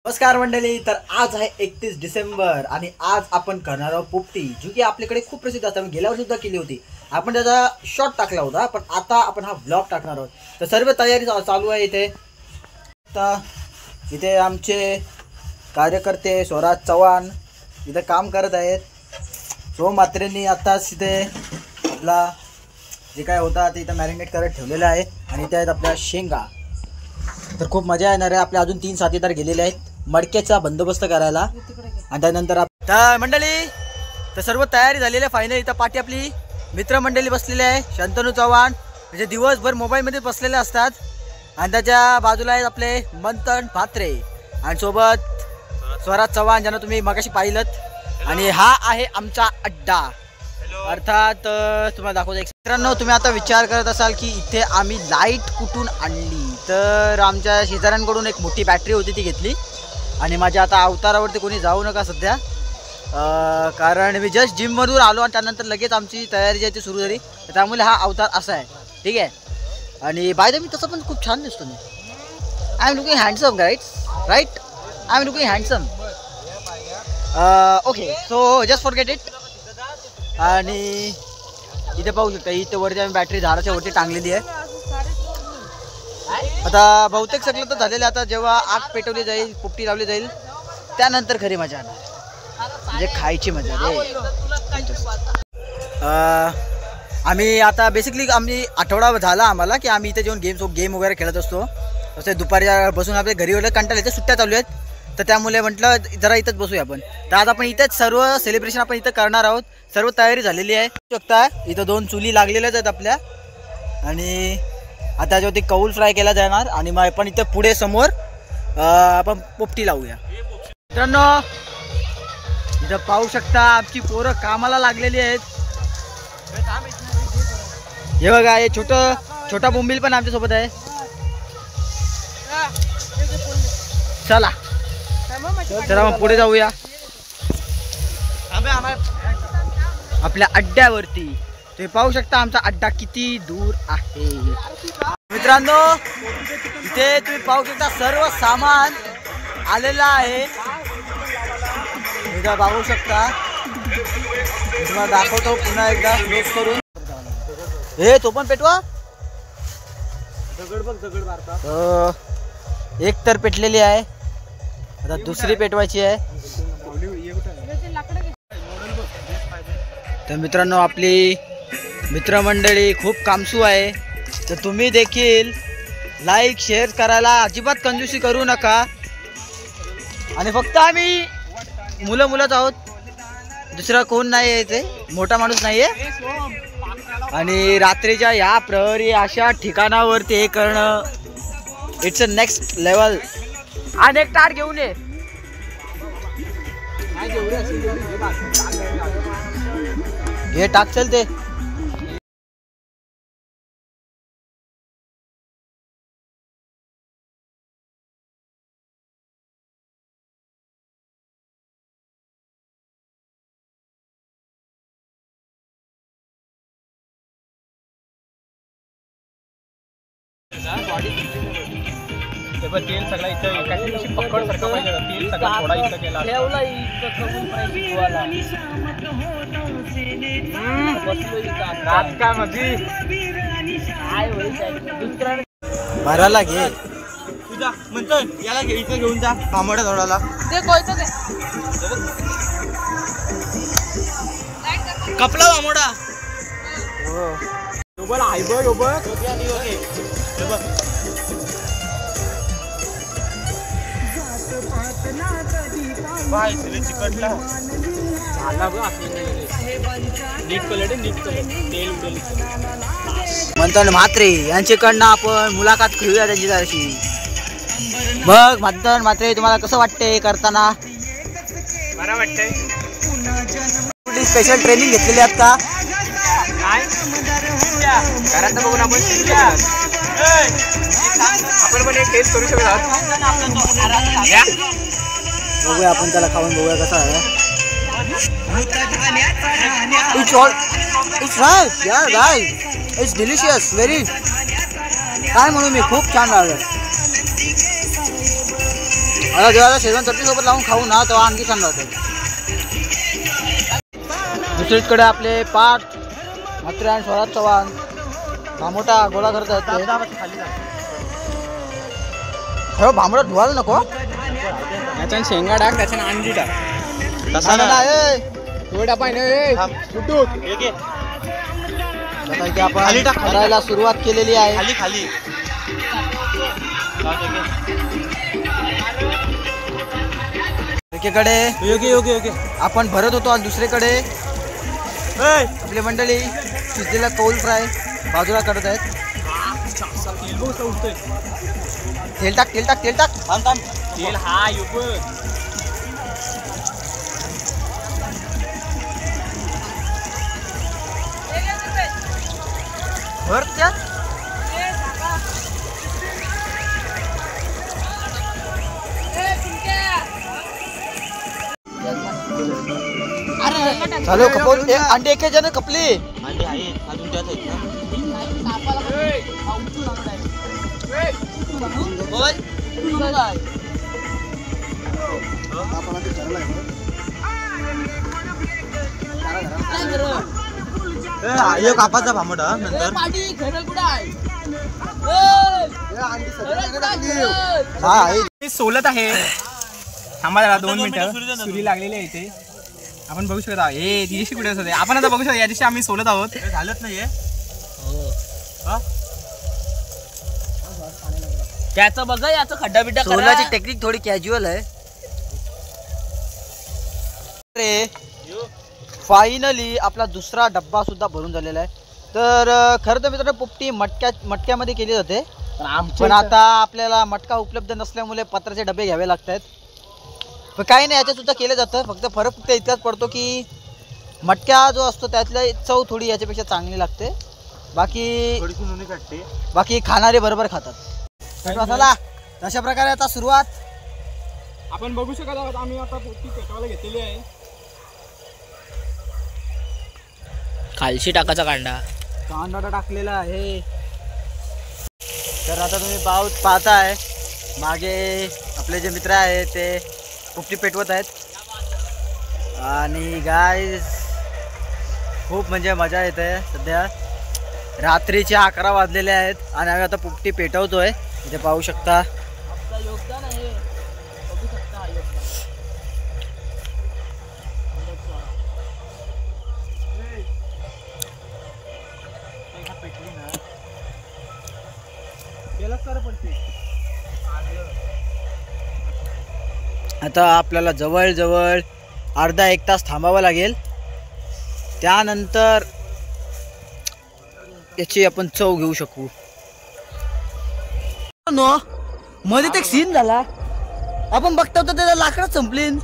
नमस्कार मंडळी. तर आज आहे 31 डिसेंबर आणि आज आपण करणार आहोत पोपटी, जो की आपल्याकडे खूप प्रसिद्ध असतात. मी गेल्या वर्षी सुद्धा केली होती. आपण त्याचा शॉर्ट टाकला होता, पण आता आपण हा व्लॉग टाकणार आहोत. तर सर्व तयारी चालू आहे इथे. आता इथे आमचे कार्यकर्ते स्वराज चव्हाण इथे काम करत आहेत. सोम मात्रेंनी आताच इथे आपला जे काय होता ते इथं मॅरिनेट करत ठेवलेलं आहे. आणि इथे आहेत आपल्या शेंगा. तर खूप मजा येणार आहे. आपले अजून 3 साथीदार गेलेले आहेत मडक्याचा बंदोबस्त करायला. आणि त्यानंतर तर मंडळी तर सर्व तयारी झालेली आहे फायनल. इथं पाठी आपली मित्रमंडळी बसलेली आहे. शंतनू चव्हाण म्हणजे दिवसभर मोबाईलमध्ये बसलेले असतात. आणि त्याच्या बाजूला आहेत आपले मंथन म्हात्रे आणि सोबत स्वराज चव्हाण, ज्यांना तुम्ही मगाशी पाहिलं. आणि हा आहे आमचा अड्डा. अर्थात तुम्हाला दाखवतो. मित्रांनो, तुम्ही आता विचार करत असाल की इथे आम्ही लाईट कुठून आणली. तर आमच्या शेजाऱ्यांकडून एक मोठी बॅटरी होती, ती घेतली. आणि माझ्या आता अवतारावरती कोणी जाऊ नका सध्या, कारण मी जस्ट जिममधून आलो आणि त्यानंतर लगेच आमची तयारी जी आहे ती सुरू झाली. त्यामुळे हा अवतार असा आहे, ठीक आहे. आणि बाय द मी तसं पण खूप छान दिसतो मी. I am looking handsome right. I am looking handsome. Okay, so just forget it. आणि इथे पाहू शकता, इथे वरती आम्ही बॅटरी झाडाच्या वरती टांगलेली आहे. आता बहुतेक सगळं तर झालेलं. आता जेव्हा आग पेटवली जाईल, पोपटी लावली जाईल, त्यानंतर खरी मजा येणार, म्हणजे खायची मजा रे. आम्ही आता बेसिकली आम्ही आठवडा झाला आम्हाला की आम्ही इथे जेवून गेम वगैरे खेळत असतो. तसे दुपारच्या बसून आपल्या घरी वगैरे कंटाळा येते, सुट्ट्या चालू आहेत. तर त्यामुळे म्हटलं जरा इथंच बसूया आपण. तर आज आपण इथेच सर्व सेलिब्रेशन आपण इथं करणार आहोत. सर्व तयारी झालेली आहे. शकता इथं 2 चुली लागलेल्याच आहेत आपल्या. आणि आता त्याच्यावरती कौल फ्राय केला जाणार. आणि मग आपण इथं पुढे समोर आपण पोपटी लावूया. मित्रांनो, इथं पाहू शकता आमची पोरं कामाला लागलेली आहेत. हे बघा, हे छोटा बोंबील पण आमच्यासोबत आहे. चला मग पुढे जाऊया आपल्या अड्ड्यावरती. तुम्ही पाहू शकता आमचा अड्डा किती दूर आहे. मित्रांनो, इथे तुम्ही पाहू शकता सर्व सामान आलेलं आहे. इथं पाहू शकता. तुम्हाला दाखवतो पुन्हा एकदा क्लोज करून. हे तो पण पेटवा. दगड मारता. एक तर पेटलेली आहे, आता दुसरी पेटवायची आहे. तर मित्रांनो, आपली मित्रमंडळी खूप कामसू आहे. तर तुम्ही देखील लाईक शेअर करायला अजिबात कंजूसी करू नका. आणि फक्त आम्ही मुलंच आहोत, दुसरा कोण नाही आहे. इथे मोठा माणूस नाही आहे. आणि रात्रीच्या ह्या प्रहरी अशा ठिकाणावरती हे करणं, इट्स अ नेक्स्ट लेवल. आणि एक ताट घेऊन ये. घे टाक, चल ते. तेल सगळं इथं एकाशी पकड सारखं पाहिजे. तेल सगळं थोडा इथं केला भराला घे. तुझा म्हणतो याला घे, इथं घेऊन जा कामोड्या थोडाला. कपला कामोडा आहे बघ. चिकटला मंथन म्हात्रे यांच्याकडनं आपण मुलाखत घेऊया त्यांची जराशी. बघ मंथन म्हात्रे, तुम्हाला कसं वाटते करताना? बरं वाटतंय. स्पेशल ट्रेनिंग घेतलेली आहेत का? घरात बघून आपण पण एक टेस्ट करू शकतो. बघूया आपण, त्याला खाऊन बघूया कसा आहे. इट्स राईट यार गाइस, इट्स डिलिशियस व्हेरी. काय म्हणू मी, खूप छान लागलं. आता जेव्हा शेजवान चटणी सोबत लावून खाऊ ना तेव्हा आणखी छान राहतं. दुसरीकडे आपले पाठ मात्रे आणि स्वराज चव्हाण हा मोठा गोळा करत आहेत. हो भांबडा धुवायला नको, त्याच्यानं शेंगा टाक, त्याच्यानं अंडी टाक. तसा नाही आपण करायला सुरुवात केलेली आहे. खाली एकीकडे योग्य आपण भरत होतो आणि दुसरीकडे आपली मंडळी शिजलेला कौल फ्राय बाजूला करत आहेत. तेल टाक थांब तेल हा भर त्यात. चालू कपल अंडे एके जण कपली. अंडे आहे अजून त्यात आहेत ना. एक कापाचा भांबड नंतर सोलत आहे. थांबा जरा 2 मिनिटं. सुरी लागलेली आहे इथे आपण बघू शकत आहोत. हे दिवशी कुठे होते आपण आता बघू शकतो. या दिवशी आम्ही सोलत आहोत. झालंच नाहीये. त्याचं बघा याचं खड्डा बिड्डा सोलाची टेक्निक थोडी कॅज्युअल आहे. फायनली आपला दुसरा डब्बा सुद्धा भरून झालेला आहे. तर खरं तर मित्रांनो पोपटी मटक्यामध्ये केली जाते, पण आता आपल्याला मटका उपलब्ध नसल्यामुळे पत्राचे डबे घ्यावे लागत आहेत. पण काही नाही, याच्यात सुद्धा केलं जातं. फक्त फरक इतकाच पडतो की मटक्या जो असतो त्यातला चव थोडी याच्यापेक्षा चांगली लागते. बाकी खाणारे बरोबर खातात. मसाला अशा प्रकारे आता सुरुवात आपण बघू शकत आहोत. आम्ही आता पोपटी पेटवायला घेतलेली आहे. खालशी टाकाचा कांदा टाकलेला आहे. तर आता तुम्ही पाहताय मागे आपले जे मित्र आहेत ते पोपटी पेटवत आहेत. आणि गाईज खूप म्हणजे मजा येते. सध्या रात्रीचे 11 वाजलेले आहेत आणि आम्ही आता पोपटी पेटवतोय. इथे पाहू शकता. योगदान आहे, बघू शकता योगदान. आता आपल्याला जवळजवळ अर्धा 1 तास थांबावं लागेल. त्यानंतर याची आपण चव घेऊ शकू. मध्ये एक सीन झाला आपण बघतो तर त्याला लाकडं संपलीन.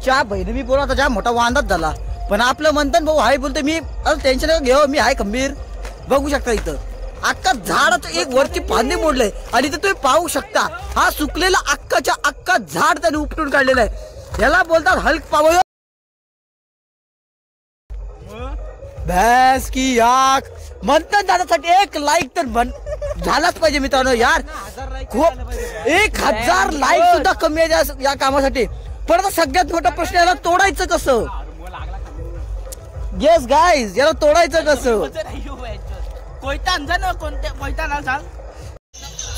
च्या बहिणी मी बोला आता ज्या मोठा वांदाच झाला. पण आपलं म्हणतात भाऊ हाय बोलते मी टेन्शन घेऊ मी हाय खंबीर. बघू शकता इथं अख्खा झाडाचं एक वरची फांदी मोडलंय आणि इथं तुम्ही पाहू शकता हा सुकलेला अख्खाच्या अख्खा झाड त्याने उपटून काढलेला आहे. याला बोलतात हल्क पावर. भैंस की आँख म्हणतात त्यासाठी 1 लाईक तर झालाच पाहिजे मित्रांनो. यार खूप 1000 लाईक सुद्धा कमी आहे या कामासाठी. पण आता सगळ्यात मोठा प्रश्न याला तोडायचं कसं. येस गाईज याला तोडायचं कसं.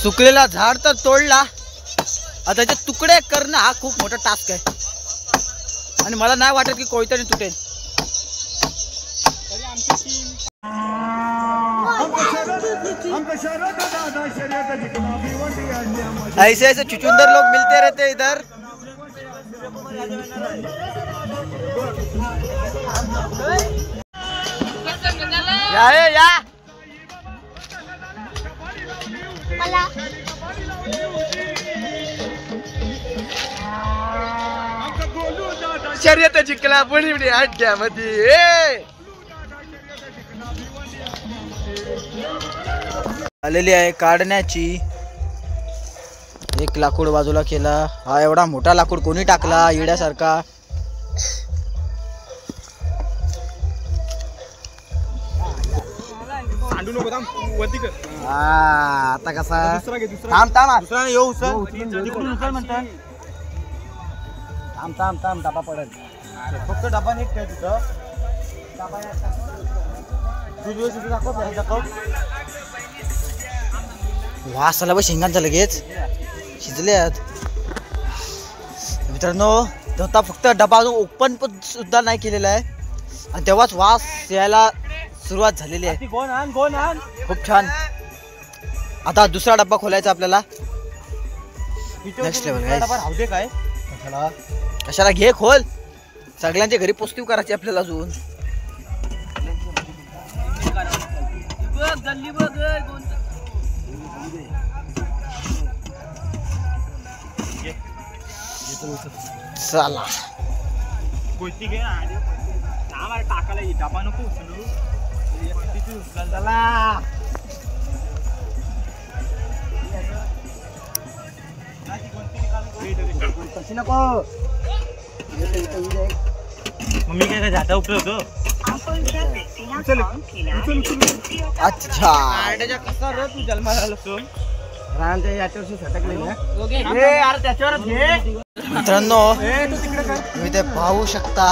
सुकलेला झाड तर तोडला, आता त्याचे तुकडे करणं हा खूप मोठा टास्क आहे. आणि मला नाही वाटत की कोयत्याने तुटेल. ऐसे ऐसे चुचुंदर लोग मिलते रहते इधर. या शर्यत जिंकला बुडी अड्ड्यामध्ये. आलेली आहे काढण्याची. 1 लाकूड बाजूला केला. हा एवढा मोठा लाकूड कोणी टाकला येड्यासारखा. आता कसा थांब दुसरा येऊ सर तिकडून उचल म्हणतात. थांब डबा पडेल. फक्त डबा नाही काय तिथं वास आला बघ शेंगांचा लगेच शिजल्यात. मित्रांनो आता फक्त डबा अजून ओपन पण सुद्धा नाही केलेला आहे आणि तेव्हाच वास यायला सुरुवात झालेली आहे. खूप छान. आता दुसरा डब्बा खोलायचा आपल्याला. नेक्स्ट लेवल राहते काय कशाला घे खोल. सगळ्यांच्या घरी पोस्टिव करायची आपल्याला अजून. चला गोष्टी घे आम्हाला टाकायला डबा नको उचलू. कशी नको. मम्मी काय जाता उपलब्ध अच्छा कसा रे तू जन्माला आलो तू मित्रांनो तुम्ही ते पाहू शकता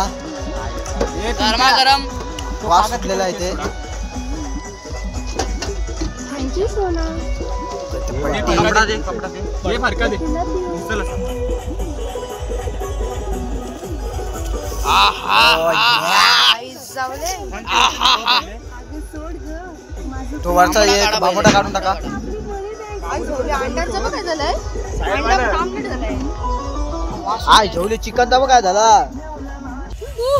गरम वास सुटलेला आहे ते. थँक्यू सोना. कपडा दे हे फरका दे. सोड ग. तो वरचा एक बाबोटा काढून टाका. अंड्यांचं बघ काय झालंय. अंडा आमलेट झालंय. आय झोवली चिकन दाबा काय झाला.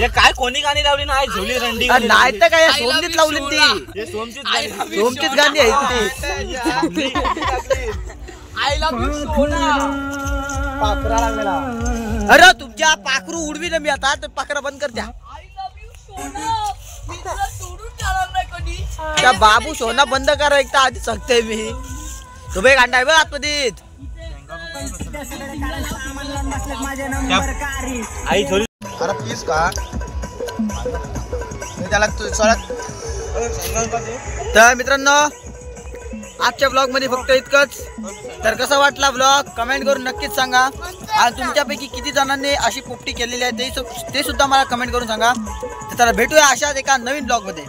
हे काय कोणी गाणी लावली ना आई झोली रंडी नाही तर काय सोमनीत लावली ती. हे सोमचीच गाणी सोमचीच गाणी आहे ती. आय लव्ह यू सोना. पाखरा लागलेला. अरे तुमच्या पाखरू उडवी ना मी आता तर पाखरा बंद कर द्या. आय लव्ह यू सोना. मी तुला सोडून जाणार नाही कधी. त्या बाबू सोना बंद करा एकदा आधी सांगते मी. तुम्ही एक अंडा आहे बघ आतमध्ये. आई झोली अरे प्लीज का त्याला तर मित्रांनो आजच्या ब्लॉग मध्ये फक्त इतकंच. तर कसा वाटला ब्लॉग कमेंट करून नक्कीच सांगा आणि तुमच्यापैकी किती जणांनी अशी पोपटी केलेली आहे ते सुद्धा मला कमेंट करून सांगा. तर त्याला भेटूया अशाच एका नवीन ब्लॉग मध्ये.